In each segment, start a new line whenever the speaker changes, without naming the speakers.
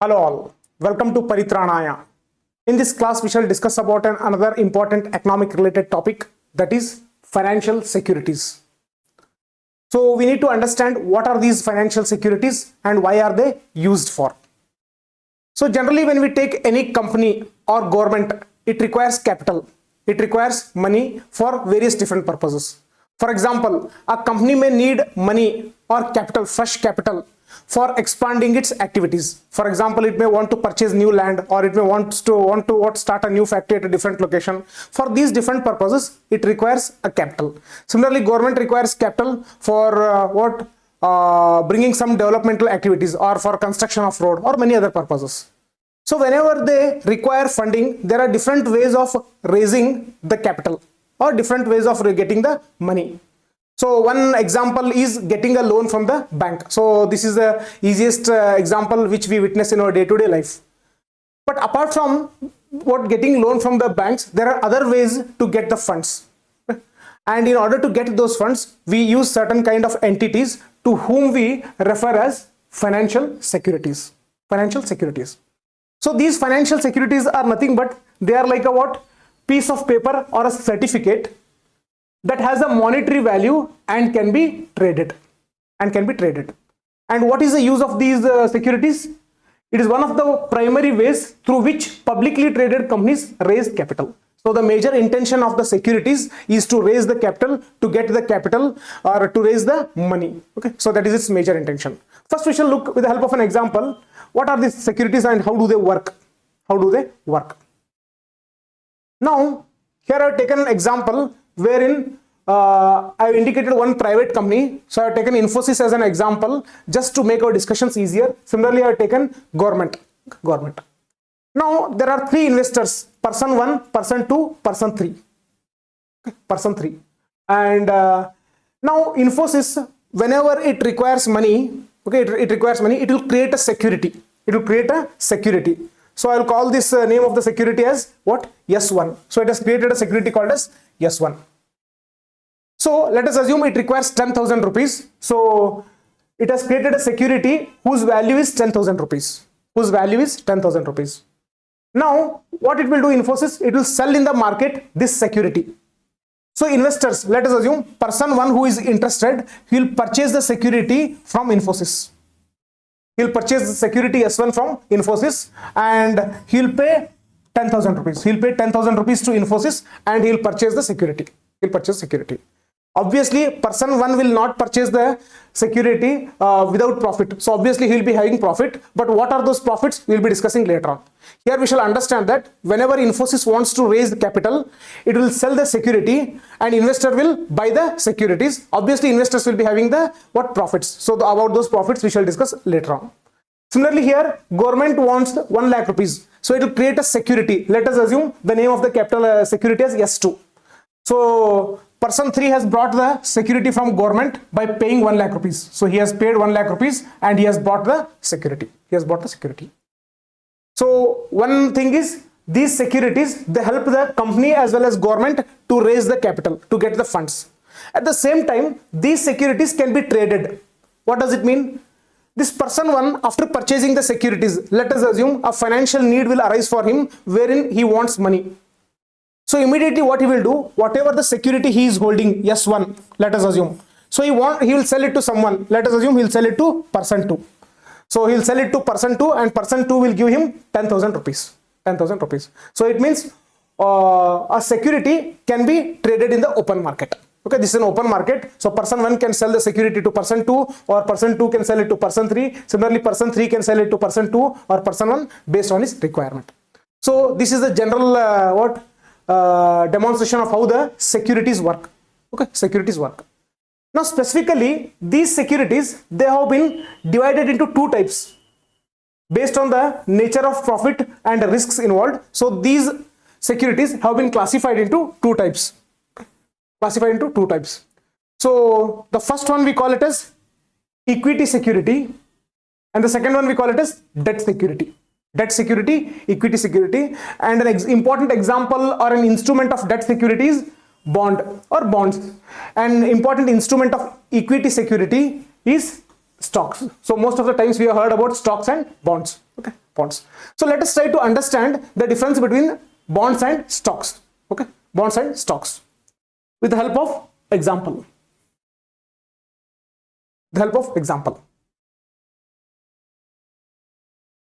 Hello all, welcome to Paritranaya. In this class, we shall discuss about another important economic related topic, that is financial securities. So we need to understand what are these financial securities and why are they used for. So generally when we take any company or government, it requires capital. It requires money for various different purposes. For example, a company may need money or capital, fresh capital, for expanding its activities. For example, it may want to purchase new land, or it may want to start a new factory at a different location. For these different purposes, it requires a capital. Similarly, government requires capital for bringing some developmental activities or for construction of road or many other purposes. So whenever they require funding, there are different ways of raising the capital or different ways of getting the money. So one example is getting a loan from the bank. So this is the easiest example which we witness in our day-to-day life. But apart from getting loan from the banks, there are other ways to get the funds. And in order to get those funds, we use certain kind of entities to whom we refer as financial securities. Financial securities. So these financial securities are nothing but they are like a piece of paper or a certificate that has a monetary value and can be traded. And what is the use of these securities? It is one of the primary ways through which publicly traded companies raise capital. So the major intention of the securities is to raise the capital, to get the capital, or to raise the money. Okay, so that is its major intention. First, we shall look with the help of an example. What are these securities and how do they work? Now, here I have taken an example wherein I have indicated one private company. So I have taken Infosys as an example just to make our discussions easier. Similarly, I have taken government. Now there are three investors: person 1, person 2, person 3. And now Infosys, whenever it requires money, it will create a security. So I will call this name of the security as what? S1. So it has created a security called as S1. So let us assume it requires 10,000 rupees. So it has created a security whose value is 10,000 rupees. Now what it will do, Infosys, it will sell in the market this security. So investors, let us assume person 1 who is interested, he will purchase the security from Infosys. He will purchase the security S1 from Infosys and he will pay 10,000 rupees. He will pay 10,000 rupees to Infosys and he will purchase the security. Obviously, person 1 will not purchase the security without profit. So obviously he will be having profit. But what are those profits? We will be discussing later on. Here we shall understand that whenever Infosys wants to raise the capital, it will sell the security and investor will buy the securities. Obviously, investors will be having the profits. So about those profits we shall discuss later on. Similarly, here government wants 1 lakh rupees. So it will create a security. Let us assume the name of the capital security as S2. So person 3 has brought the security from government by paying 1 lakh rupees. So he has paid 1 lakh rupees and he has bought the security. So one thing is, these securities, they help the company as well as government to raise the capital, to get the funds. At the same time, these securities can be traded. What does it mean? This person 1, after purchasing the securities, let us assume a financial need will arise for him wherein he wants money. So immediately what he will do, whatever the security he is holding, S1, let us assume. So he will sell it to someone. Let us assume he will sell it to person 2. So he will sell it to person 2 and person 2 will give him 10,000 rupees. So it means a security can be traded in the open market. Okay, this is an open market. So person 1 can sell the security to person 2 or person 2 can sell it to person 3. Similarly, person 3 can sell it to person 2 or person 1 based on his requirement. So this is the general demonstration of how the securities work. Now specifically, these securities, they have been divided into 2 types based on the nature of profit and the risks involved. So these securities have been classified into 2 types. So the first one we call it as equity security and the second one we call it as debt security. Equity security, and an important example or an instrument of debt security is bond or bonds. An important instrument of equity security is stocks. So most of the times we have heard about stocks and bonds. Okay, bonds. So let us try to understand the difference between bonds and stocks. Okay, bonds and stocks with the help of example. The help of example.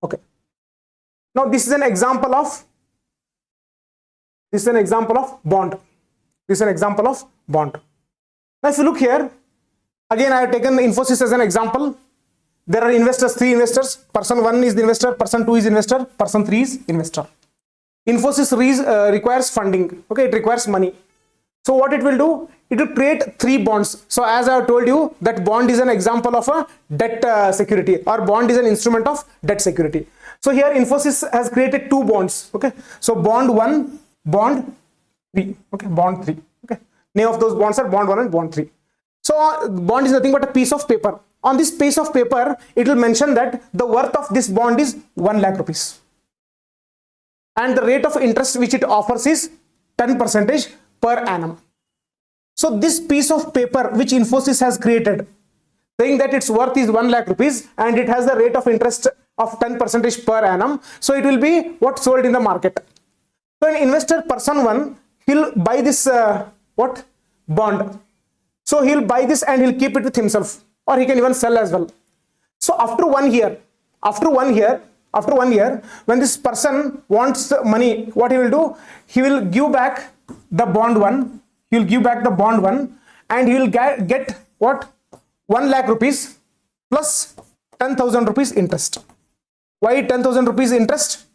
Okay. Now this is an example of bond. This is an example of bond. Now if you look here, again I have taken Infosys as an example. There are investors, 3 investors. Person 1 is the investor, person 2 is investor, person 3 is investor. Infosys requires funding. Okay, it requires money. So what it will do? It will create 3 bonds. So as I have told you, that bond is an example of a debt security, or bond is an instrument of debt security. So here Infosys has created 2 bonds. Okay, so bond 1, bond 3. Okay, bond 3. Okay, name of those bonds are bond 1 and bond 3. So bond is nothing but a piece of paper. On this piece of paper, it will mention that the worth of this bond is 1 lakh rupees. And the rate of interest which it offers is 10% per annum. So this piece of paper which Infosys has created, saying that its worth is 1 lakh rupees and it has the rate of interest of 10% per annum. So it will be what sold in the market. So an investor, person 1, he'll buy this bond. So he'll buy this and he'll keep it with himself, or he can even sell as well. So after 1 year, when this person wants money, what he will do? He will give back the bond 1. He will give back the bond 1 and he will get what? 1 lakh rupees plus 10,000 rupees interest. Why 10,000 rupees interest?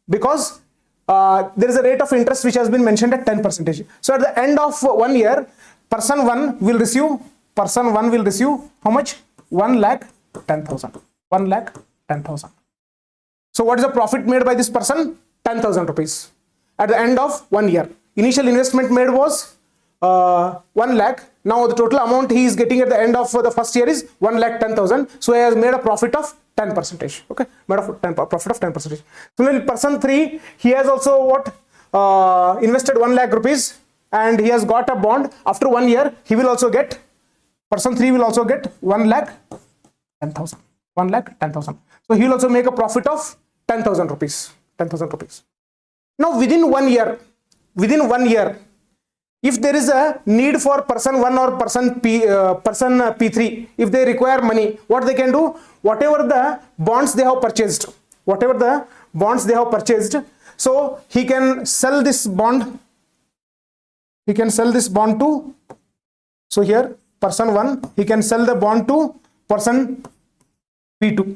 Because there is a rate of interest which has been mentioned at 10%. So at the end of 1 year, person 1 will receive how much? 1,10,000. 1,10,000. So what is the profit made by this person? 10,000 rupees at the end of 1 year. Initial investment made was 1 lakh. Now the total amount he is getting at the end of the first year is 1,10,000. So he has made a profit of 10%. Okay, made a profit of 10%. Similarly, person 3, he has also invested 1 lakh rupees and he has got a bond. After 1 year, he will also get, person 3 will also get 1,10,000. 1,10,000. So he will also make a profit of 10,000 rupees. 10,000 rupees. Now within 1 year, if there is a need for person 1 or person P3, if they require money, what they can do? Whatever the bonds they have purchased, so he can sell this bond. To, so here person 1, he can sell the bond to person P2.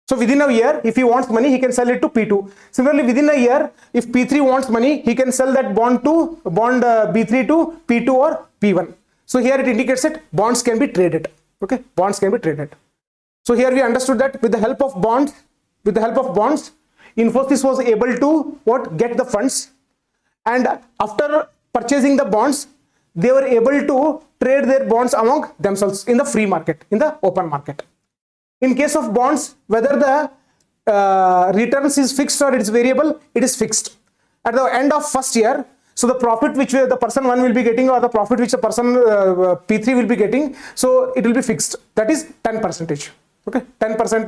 So within a year, if he wants money, he can sell it to P2. Similarly, within a year, if P3 wants money, he can sell that bond B3 to P2 or P1. So here it indicates that bonds can be traded. Okay, bonds can be traded. So here we understood that with the help of bonds, Infosys was able to get the funds, and after purchasing the bonds, they were able to trade their bonds among themselves in the free market, in the open market. In case of bonds, whether the returns is fixed or it is variable, it is fixed. At the end of first year, so the profit which the person 1 will be getting, or the profit which the person P3 will be getting, so it will be fixed. That is 10%. Okay, 10%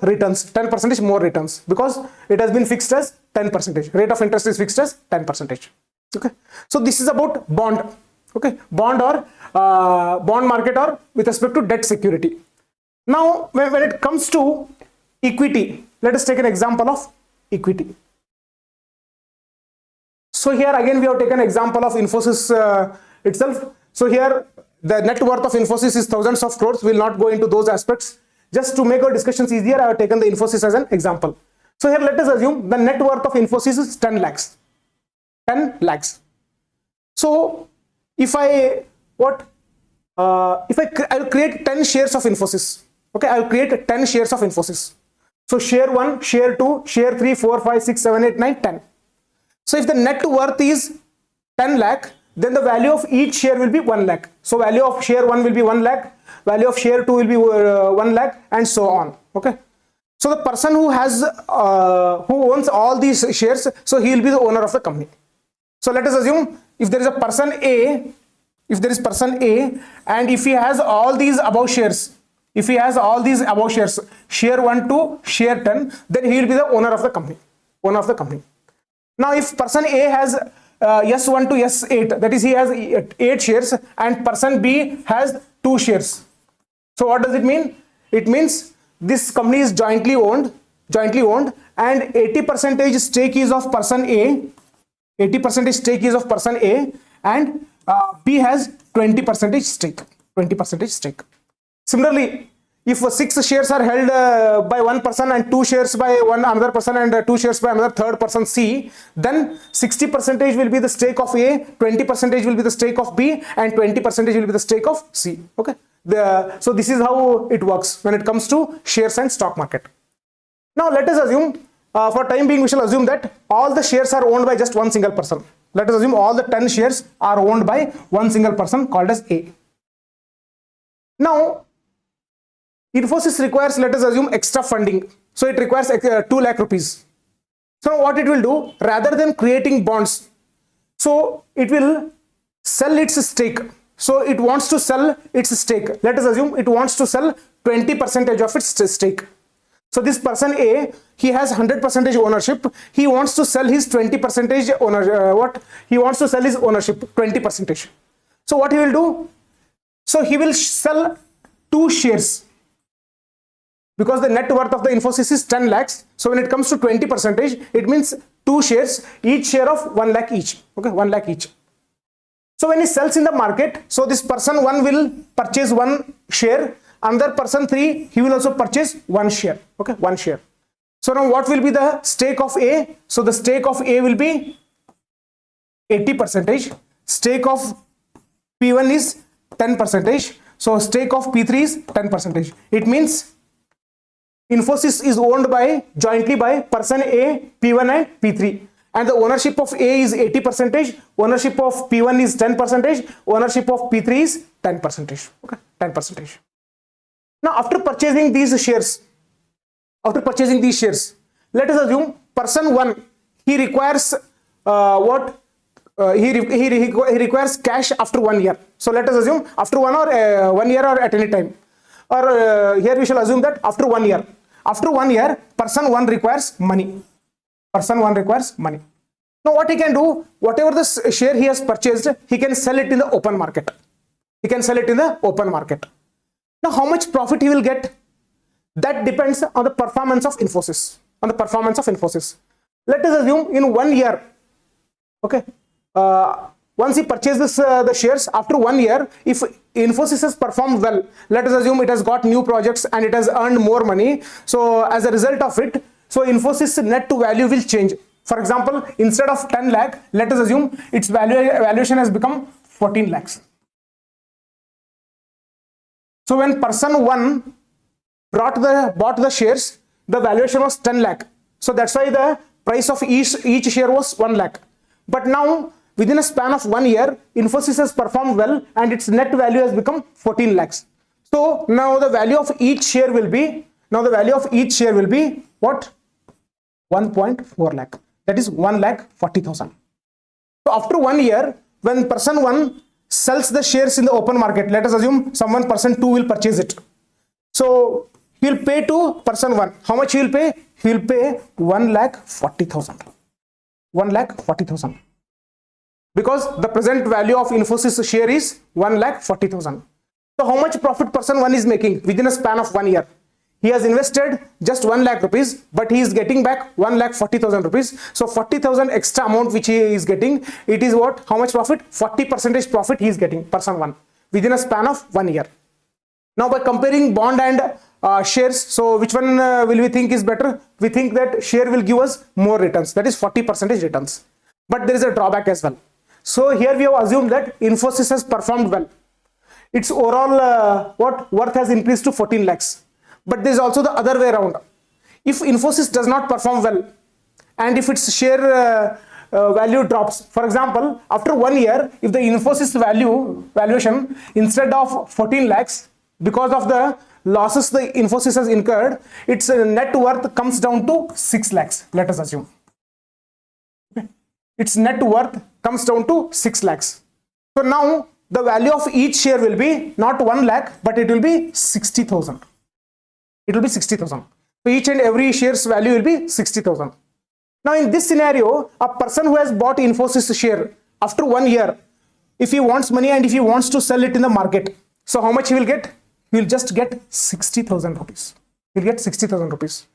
returns, 10% more returns, because it has been fixed as 10%. Rate of interest is fixed as 10%. Okay, so this is about bond. Okay, bond or bond market, or with respect to debt security. Now when it comes to equity, let us take an example of equity. So here again we have taken example of Infosys itself. So here the net worth of Infosys is thousands of crores. We will not go into those aspects. Just to make our discussions easier, I have taken the Infosys as an example. So here let us assume the net worth of Infosys is 10 lakhs. 10 lakhs. So if I will create 10 shares of Infosys. Okay, I will create 10 shares of Infosys. So share 1, share 2, share 3, 4, 5, 6, 7, 8, 9, 10. So if the net worth is 10 lakh, then the value of each share will be 1 lakh. So value of share 1 will be 1 lakh, value of share 2 will be 1 lakh, and so on. Okay. So the person who owns all these shares, so he will be the owner of the company. So let us assume if there is a person A if there is person A, and if he has all these above shares, share 1 to share 10, then he will be the owner of the company. Now if person A has S1 to S8, that is he has 8 shares, and person B has 2 shares. So what does it mean? It means this company is jointly owned, and 80% stake is of person A, 80% stake is of person A, and B has 20% stake. Similarly, if 6 shares are held by one person and 2 shares by another person and 2 shares by another third person C, then 60% will be the stake of A, 20% will be the stake of B, and 20% will be the stake of C. Okay. So this is how it works when it comes to shares and stock market. Now let us assume, for time being, we shall assume that all the shares are owned by just one single person. Let us assume all the 10 shares are owned by one single person called as A. Now Infosys requires, let us assume, extra funding. So it requires 2 lakh rupees. So what it will do, rather than creating bonds, so it will sell its stake. So it wants to sell its stake. Let us assume it wants to sell 20% of its stake. So this person A, he has 100% ownership. He wants to sell his 20% ownership. He wants to sell his ownership 20%. So what he will do? So he will sell 2 shares. Because the net worth of the Infosys is 10 lakhs. So when it comes to 20%, it means 2 shares, each share of 1 lakh each. Okay, 1 lakh each. So when he sells in the market, so this person 1 will purchase 1 share. Another person 3, he will also purchase 1 share. Okay, 1 share. So now what will be the stake of A? So the stake of A will be 80%. Stake of P1 is 10%. So stake of P3 is 10%. It means Infosys is owned jointly by person A, P1 and P3. And the ownership of A is 80%, ownership of P1 is 10%, ownership of P3 is 10%. Okay, 10%. Now after purchasing these shares, let us assume person 1, he requires he requires cash after 1 year. So let us assume after 1 year or at any time. Or here we shall assume that after 1 year. After 1 year, person 1 requires money. Now what he can do, whatever the share he has purchased, he can sell it in the open market. Now how much profit he will get? That depends on the performance of Infosys. Let us assume in 1 year, okay, once he purchases the shares, after 1 year, if Infosys has performed well, let us assume it has got new projects and it has earned more money. So as a result of it, so Infosys net to value will change. For example, instead of 10 lakh, let us assume its valuation has become 14 lakhs. So when person 1 bought the shares, the valuation was 10 lakh. So that's why the price of each share was 1 lakh. But now within a span of 1 year, Infosys has performed well and its net value has become 14 lakhs. So now the value of each share will be, what? 1.4 lakh. That is 1,40,000. So after 1 year, when person 1 sells the shares in the open market, let us assume person 2 will purchase it. So he will pay to person 1. How much he will pay? He will pay 1,40,000. 1,40,000. Because the present value of Infosys share is 1,40,000. So how much profit person 1 is making within a span of 1 year? He has invested just 1 lakh rupees, but he is getting back 1,40,000 rupees. So 40,000 extra amount which he is getting, it is what? How much profit? 40% profit he is getting, person 1, within a span of 1 year. Now by comparing bond and shares, so which one will we think is better? We think that share will give us more returns, that is 40% returns. But there is a drawback as well. So here we have assumed that Infosys has performed well. Its overall worth has increased to 14 lakhs. But there is also the other way around. If Infosys does not perform well and if its share value drops, for example, after 1 year, if the Infosys valuation instead of 14 lakhs, because of the losses the Infosys has incurred, its net worth comes down to 6 lakhs, let us assume. Its net worth comes down to 6 lakhs. So now the value of each share will be not 1 lakh, but it will be 60,000. It will be 60,000. So each and every share's value will be 60,000. Now in this scenario, a person who has bought Infosys share after 1 year, if he wants money and if he wants to sell it in the market, so how much he will get? He will just get 60,000 rupees. He will get 60,000 rupees.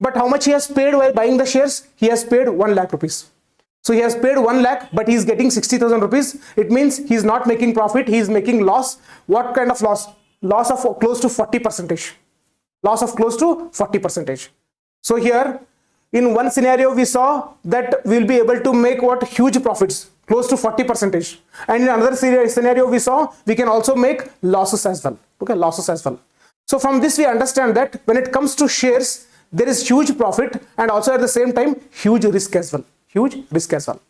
But how much he has paid while buying the shares? He has paid 1 lakh rupees. So he has paid 1 lakh, but he is getting 60,000 rupees. It means he is not making profit, he is making loss. What kind of loss? Loss of close to 40%. Loss of close to 40%. So here, in one scenario, we saw that we will be able to make what? Huge profits, close to 40%. And in another scenario, we saw we can also make losses as well. Okay, losses as well. So from this, we understand that when it comes to shares, there is huge profit and also at the same time, huge risk as well. Huge risk as well.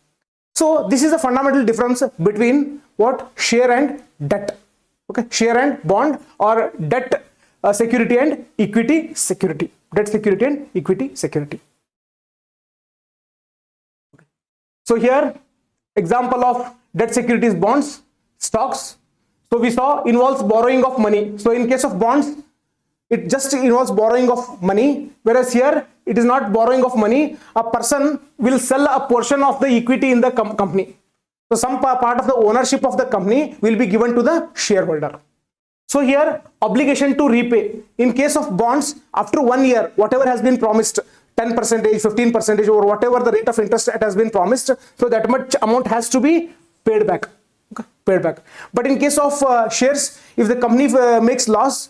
So this is the fundamental difference between what? Share and debt. Okay, share and bond, or debt security and equity security. Debt security and equity security. So here, example of debt securities, bonds, stocks. So we saw involves borrowing of money. So in case of bonds, it just involves borrowing of money, whereas here it is not borrowing of money. A person will sell a portion of the equity in the company. So some part of the ownership of the company will be given to the shareholder. So here, obligation to repay. In case of bonds, after 1 year, whatever has been promised, 10%, 15%, or whatever the rate of interest that has been promised, so that much amount has to be paid back. Okay, paid back. But in case of shares, if the company makes loss,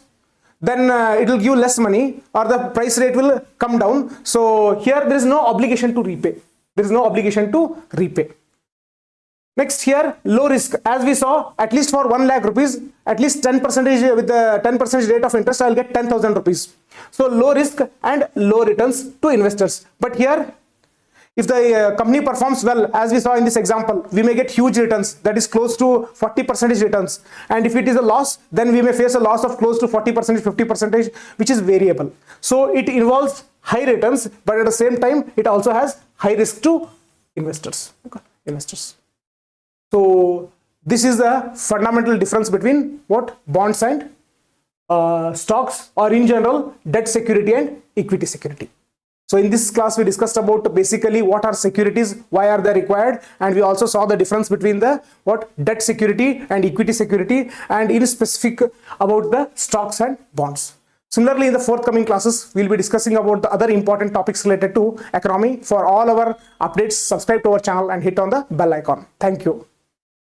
then it will give less money, or the price rate will come down. So here there is no obligation to repay. There is no obligation to repay. Next here, low risk. As we saw, at least for 1 lakh rupees, at least 10% with the 10% rate of interest, I will get 10,000 rupees. So low risk and low returns to investors. But here, if the company performs well, as we saw in this example, we may get huge returns, that is close to 40% returns. And if it is a loss, then we may face a loss of close to 40%, 50%, which is variable. So it involves high returns, but at the same time, it also has high risk to investors. Okay, investors. So this is the fundamental difference between what? Bonds and stocks, or in general, debt security and equity security. So in this class, we discussed about basically what are securities, why are they required, and we also saw the difference between the what? Debt security and equity security, and in specific about the stocks and bonds. Similarly, in the forthcoming classes, we will be discussing about the other important topics related to economy. For all our updates, subscribe to our channel and hit on the bell icon. Thank you.